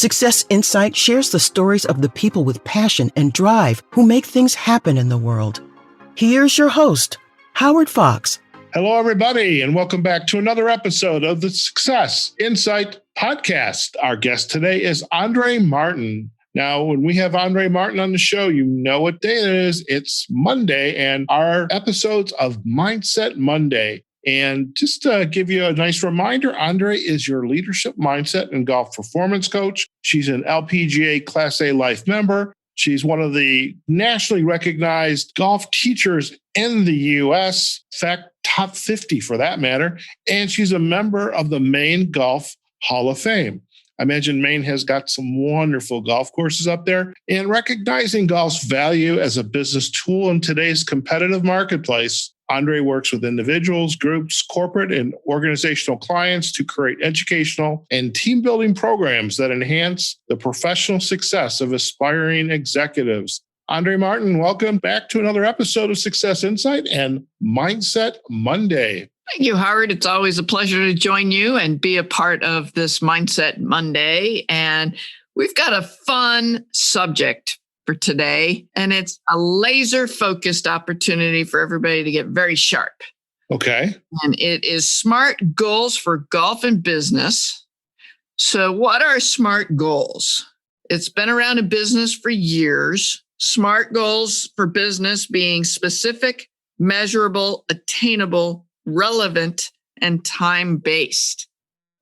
Success Insight shares the stories of the people with passion and drive who make things happen in the world. Here's your host, Howard Fox. Hello, everybody, and welcome back to another episode of the Success Insight podcast. Our guest today is Andrée Martin. Now, when we have Andrée Martin on the show, you know what day it is. It's Monday, and our episodes of Mindset Monday. And just to give you a nice reminder, Andrée is your leadership mindset and golf performance coach. She's an LPGA Class A Life member. She's one of the nationally recognized golf teachers in the U.S., in fact, top 50 for that matter. And she's a member of the Maine Golf Hall of Fame. I imagine Maine has got some wonderful golf courses up there. And recognizing golf's value as a business tool in today's competitive marketplace, Andrée works with individuals, groups, corporate, and organizational clients to create educational and team-building programs that enhance the professional success of aspiring executives. Andrée Martin, welcome back to another episode of Success Insight and Mindset Monday. Thank you, Howard. It's always a pleasure to join you and be a part of this Mindset Monday. And we've got a fun subject for today, and it's a laser-focused opportunity for everybody to get very sharp. Okay. And it is SMART goals for golf and business. So what are SMART goals? It's been around in business for years. SMART goals for business being specific, measurable, attainable, relevant, and time-based.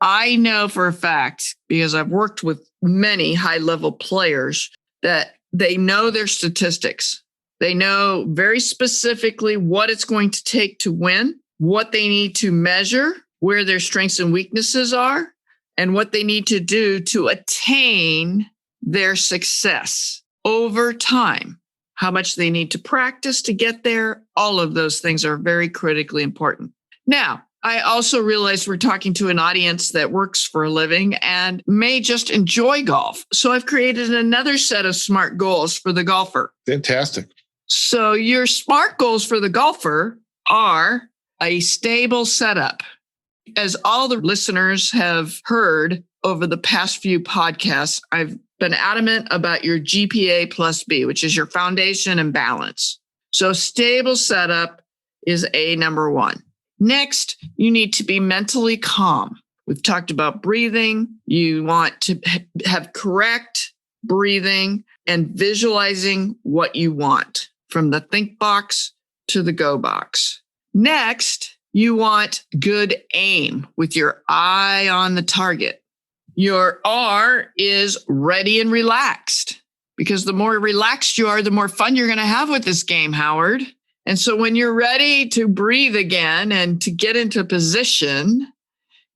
I know for a fact, because I've worked with many high-level players, that they know their statistics. They know very specifically what it's going to take to win, what they need to measure, where their strengths and weaknesses are, and what they need to do to attain their success over time. How much they need to practice to get there. All of those things are very critically important. Now, I also realize we're talking to an audience that works for a living and may just enjoy golf. So I've created another set of SMART goals for the golfer. Fantastic. So your SMART goals for the golfer are a stable setup. As all the listeners have heard over the past few podcasts, I've been adamant about your GPA plus B, which is your foundation and balance. So stable setup is A number one. Next, you need to be mentally calm. We've talked about breathing. You want to have correct breathing and visualizing what you want from the think box to the go box. Next, you want good aim with your eye on the target. Your R is ready and relaxed, because the more relaxed you are, the more fun you're going to have with this game, Howard. And so when you're ready to breathe again and to get into position,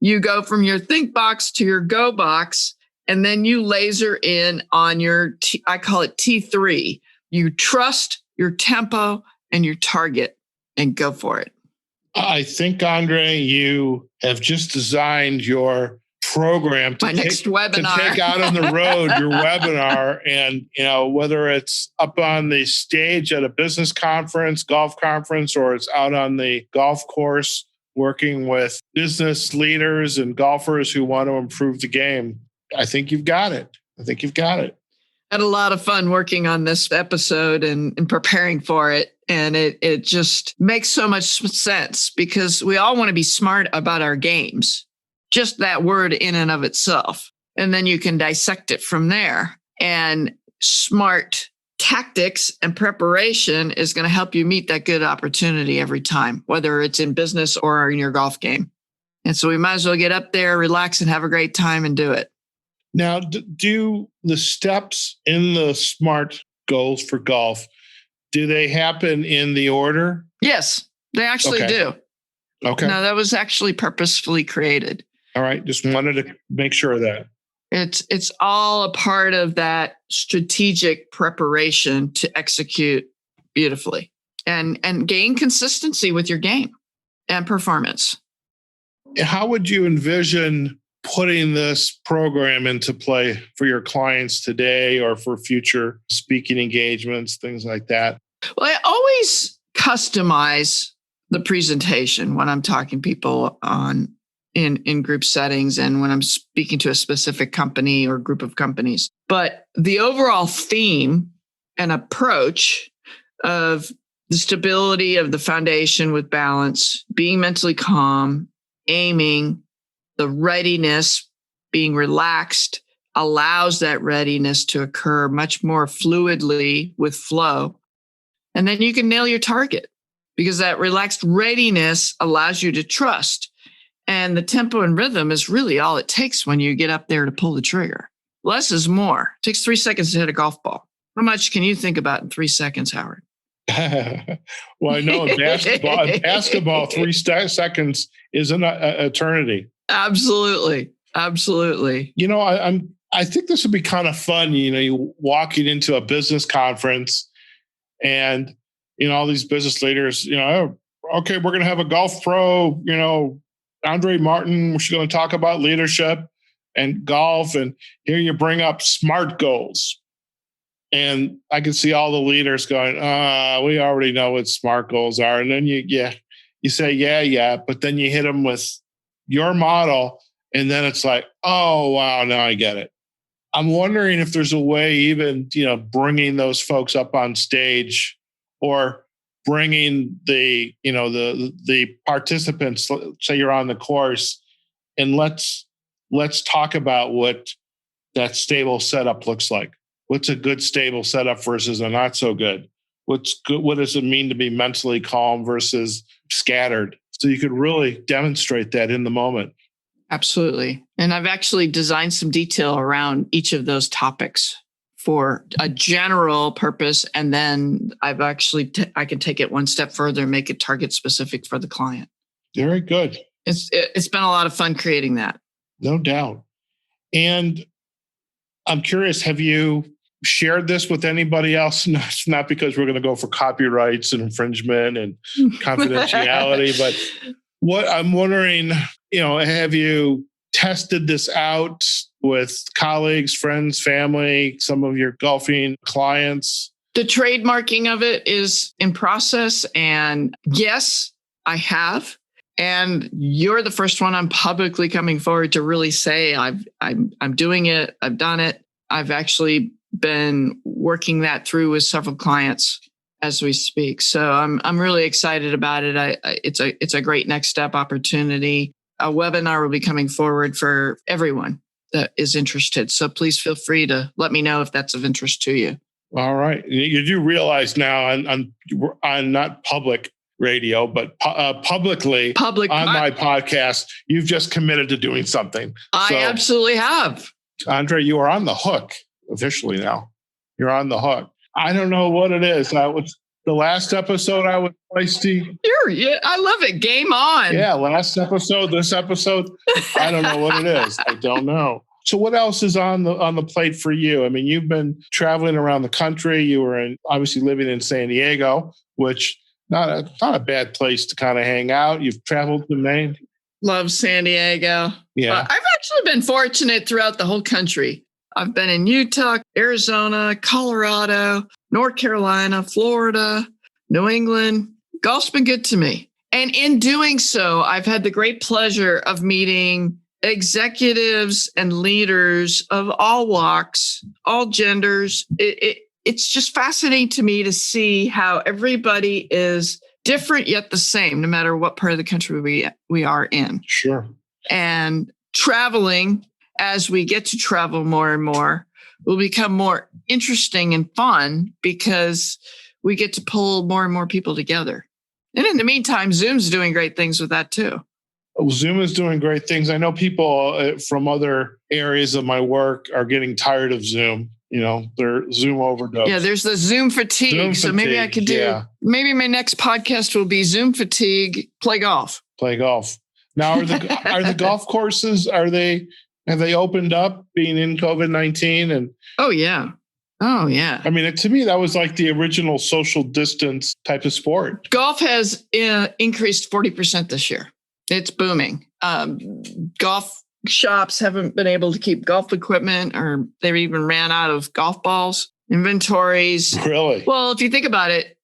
you go from your think box to your go box, and then you laser in on your, I call it T3. You trust your tempo and your target and go for it. I think, Andrée, you have just designed your program to next webinar. To take out on the road your webinar, and whether it's up on the stage at a business conference, golf conference, or it's out on the golf course working with business leaders and golfers who want to improve the game. I think you've got it. Had a lot of fun working on this episode and preparing for it. And it just makes so much sense, because we all want to be smart about our games. Just that word in and of itself. And then you can dissect it from there. And SMART tactics and preparation is going to help you meet that good opportunity every time, whether it's in business or in your golf game. And so we might as well get up there, relax, and have a great time and do it. Now, do the steps in the SMART goals for golf, do they happen in the order? Yes, they actually do. Okay. No, that was actually purposefully created. All right. Just wanted to make sure of that. It's all a part of that strategic preparation to execute beautifully and gain consistency with your game and performance. How would you envision putting this program into play for your clients today or for future speaking engagements, things like that? Well, I always customize the presentation when I'm talking people on in group settings and when I'm speaking to a specific company or group of companies. But the overall theme and approach of the stability of the foundation with balance, being mentally calm, aiming, the readiness, being relaxed, allows that readiness to occur much more fluidly with flow. And then you can nail your target because that relaxed readiness allows you to trust. And the tempo and rhythm is really all it takes when you get up there to pull the trigger. Less is more. It takes 3 seconds to hit a golf ball. How much can you think about in 3 seconds, Howard? Well, I know in basketball 3 seconds is an eternity. Absolutely. I think this would be kind of fun. You walking into a business conference and, all these business leaders, oh, okay, we're going to have a golf pro, Andrée Martin, we're going to talk about leadership and golf. And here you bring up SMART goals. And I can see all the leaders going, we already know what SMART goals are. And then you say, yeah. But then you hit them with your model. And then it's like, oh, wow, now I get it. I'm wondering if there's a way even, bringing those folks up on stage or bringing the participants, say you're on the course, and let's talk about what that stable setup looks like. What's a good stable setup versus a not so good? What's good? What does it mean to be mentally calm versus scattered? So you could really demonstrate that in the moment. Absolutely. And I've actually designed some detail around each of those topics for a general purpose. And then I've actually, I can take it one step further and make it target specific for the client. Very good. It's been a lot of fun creating that. No doubt. And I'm curious, have you shared this with anybody else? Not because we're going to go for copyrights and infringement and confidentiality, but what I'm wondering, have you tested this out with colleagues, friends, family, some of your golfing clients? The trademarking of it is in process. And yes, I have. And you're the first one I'm publicly coming forward to really say I'm doing it. I've done it. I've actually been working that through with several clients as we speak. So I'm really excited about it. It's a great next step opportunity. A webinar will be coming forward for everyone that is interested. So please feel free to let me know if that's of interest to you. All right. You do realize now on not public radio, but publicly on my podcast, you've just committed to doing something. I absolutely have. Andrée, you are on the hook officially now. You're on the hook. I don't know what it is. The last episode I was feisty. Yeah, I love it. Game on. Yeah, last episode, this episode, I don't know what it is. I don't know. So what else is on the plate for you? I mean, you've been traveling around the country. You were obviously living in San Diego, which not a bad place to kind of hang out. You've traveled to Maine. Love San Diego. Yeah. I've actually been fortunate throughout the whole country. I've been in Utah, Arizona, Colorado, North Carolina, Florida, New England. Golf's been good to me. And in doing so, I've had the great pleasure of meeting executives and leaders of all walks, all genders. It's just fascinating to me to see how everybody is different yet the same, no matter what part of the country we are in. Sure. And traveling, as we get to travel more and more, will become more interesting and fun because we get to pull more and more people together. And in the meantime, Zoom's doing great things with that too. Zoom is doing great things. I know people from other areas of my work are getting tired of Zoom. They're Zoom overdose. Yeah, there's the Zoom fatigue. Maybe I could do, maybe my next podcast will be Zoom fatigue, play golf. Play golf. Now, are the golf courses, have they opened up being in COVID-19? And Oh, yeah. I mean, to me, that was like the original social distance type of sport. Golf has increased 40% this year. It's booming. Golf shops haven't been able to keep golf equipment, or they even ran out of golf balls. Inventories. Really? Well, if you think about it,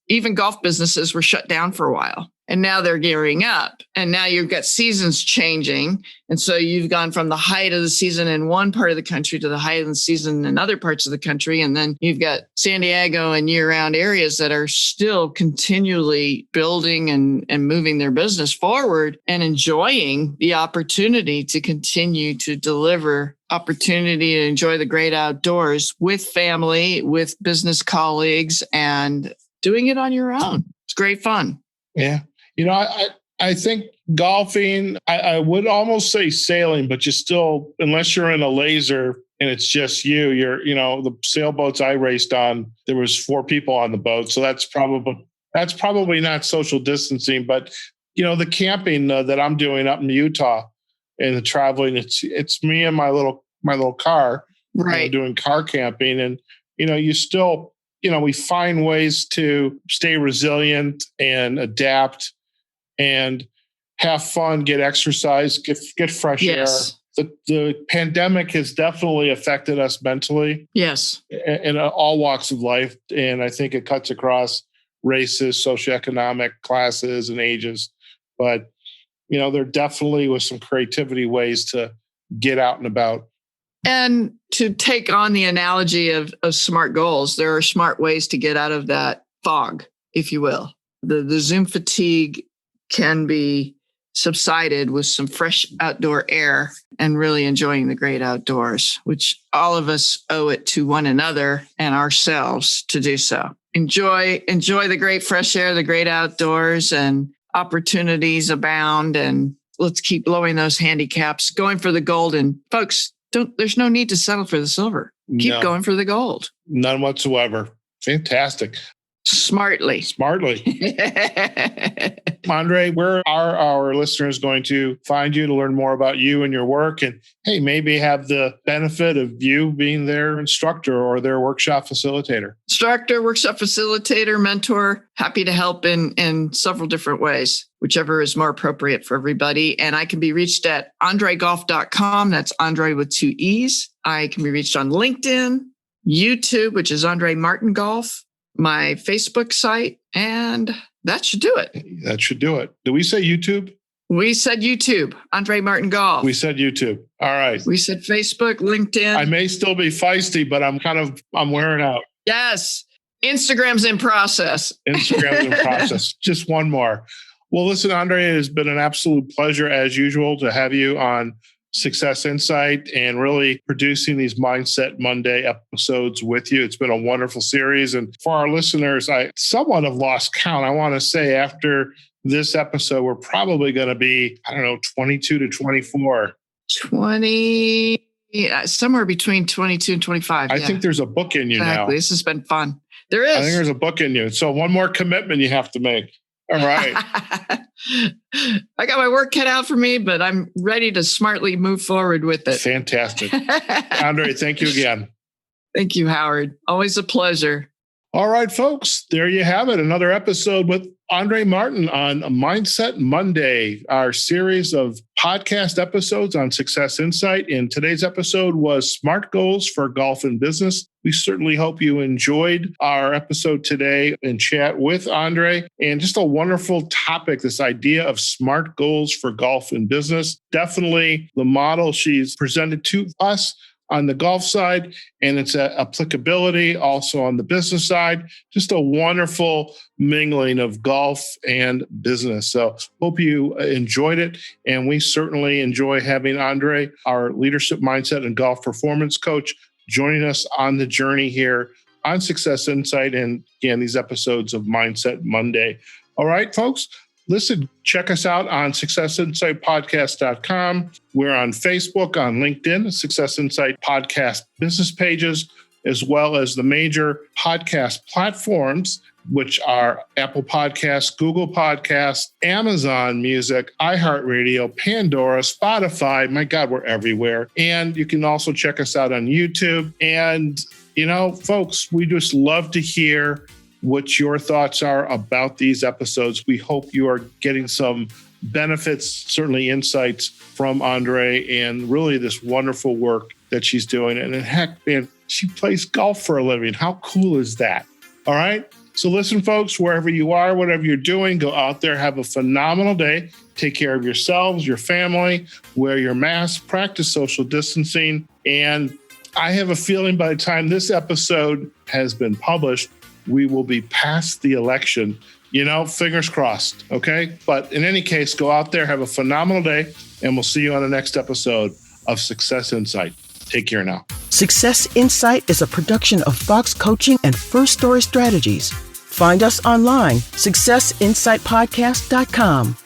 even golf businesses were shut down for a while. And now they're gearing up. And now you've got seasons changing. And so you've gone from the height of the season in one part of the country to the height of the season in other parts of the country. And then you've got San Diego and year-round areas that are still continually building and moving their business forward and enjoying the opportunity to continue to deliver opportunity to enjoy the great outdoors with family, with business colleagues, and doing it on your own. It's great fun. Yeah. I think golfing, I would almost say sailing, but you still, unless you're in a laser and it's just the sailboats I raced on, there was 4 people on the boat. So that's probably not social distancing, but the camping that I'm doing up in Utah and the traveling, it's me and my little car, right? Doing car camping. And, you still, we find ways to stay resilient and adapt and have fun, get exercise, get fresh air. The pandemic has definitely affected us mentally. Yes. In all walks of life. And I think it cuts across races, socioeconomic classes, and ages. But, there definitely was some creativity ways to get out and about. And to take on the analogy of SMART goals, there are smart ways to get out of that fog, if you will. The Zoom fatigue can be subsided with some fresh outdoor air and really enjoying the great outdoors, which all of us owe it to one another and ourselves to do so. Enjoy the great fresh air, the great outdoors, and opportunities abound. And let's keep lowering those handicaps, going for the gold. And folks, there's no need to settle for the silver. Keep going for the gold. None whatsoever. Fantastic. Smartly. Andrée, where are our listeners going to find you to learn more about you and your work? And hey, maybe have the benefit of you being their instructor or their workshop facilitator. Instructor, workshop facilitator, mentor, happy to help in several different ways, whichever is more appropriate for everybody. And I can be reached at andreegolf.com. That's Andrée with 2 E's. I can be reached on LinkedIn, YouTube, which is Andrée Martin Golf, my Facebook site, and that should do it. That should do it. Did we say YouTube? We said YouTube, Andrée Martin Golf. We said YouTube. All right. We said Facebook, LinkedIn. I may still be feisty, but I'm wearing out. Yes. Instagram's in process. Just one more. Well, listen, Andrée, it has been an absolute pleasure as usual to have you on Success Insight and really producing these Mindset Monday episodes with you. It's been a wonderful series. And for our listeners, I somewhat have lost count. I want to say after this episode, we're probably going to be, 22 to 24. 20, somewhere between 22 and 25. I think there's a book in you now. This has been fun. There is. I think there's a book in you. So one more commitment you have to make. All right. I got my work cut out for me, but I'm ready to smartly move forward with it. Fantastic. Andrée, thank you again. Thank you, Howard. Always a pleasure. All right, folks, there you have it. Another episode with Andrée Martin on Mindset Monday, our series of podcast episodes on Success Insight. And today's episode was SMART Goals for Golf and Business. We certainly hope you enjoyed our episode today and chat with Andrée. And just a wonderful topic, this idea of SMART Goals for Golf and Business. Definitely the model she's presented to us on the golf side, and its applicability also on the business side. Just a wonderful mingling of golf and business. So hope you enjoyed it. And we certainly enjoy having Andrée, our leadership mindset and golf performance coach, joining us on the journey here on Success Insight and again, these episodes of Mindset Monday. All right, folks. Listen, check us out on successinsightpodcast.com. We're on Facebook, on LinkedIn, Success Insight Podcast business pages, as well as the major podcast platforms, which are Apple Podcasts, Google Podcasts, Amazon Music, iHeartRadio, Pandora, Spotify. My God, we're everywhere. And you can also check us out on YouTube. And, folks, we just love to hear what your thoughts are about these episodes. We hope you are getting some benefits, certainly insights from Andrée and really this wonderful work that she's doing. And heck, man, she plays golf for a living. How cool is that? All right. So listen, folks, wherever you are, whatever you're doing, go out there, have a phenomenal day. Take care of yourselves, your family, wear your mask, practice social distancing. And I have a feeling by the time this episode has been published, we will be past the election. Fingers crossed, okay? But in any case, go out there, have a phenomenal day, and we'll see you on the next episode of Success Insight. Take care now. Success Insight is a production of Fox Coaching and First Story Strategies. Find us online, successinsightpodcast.com.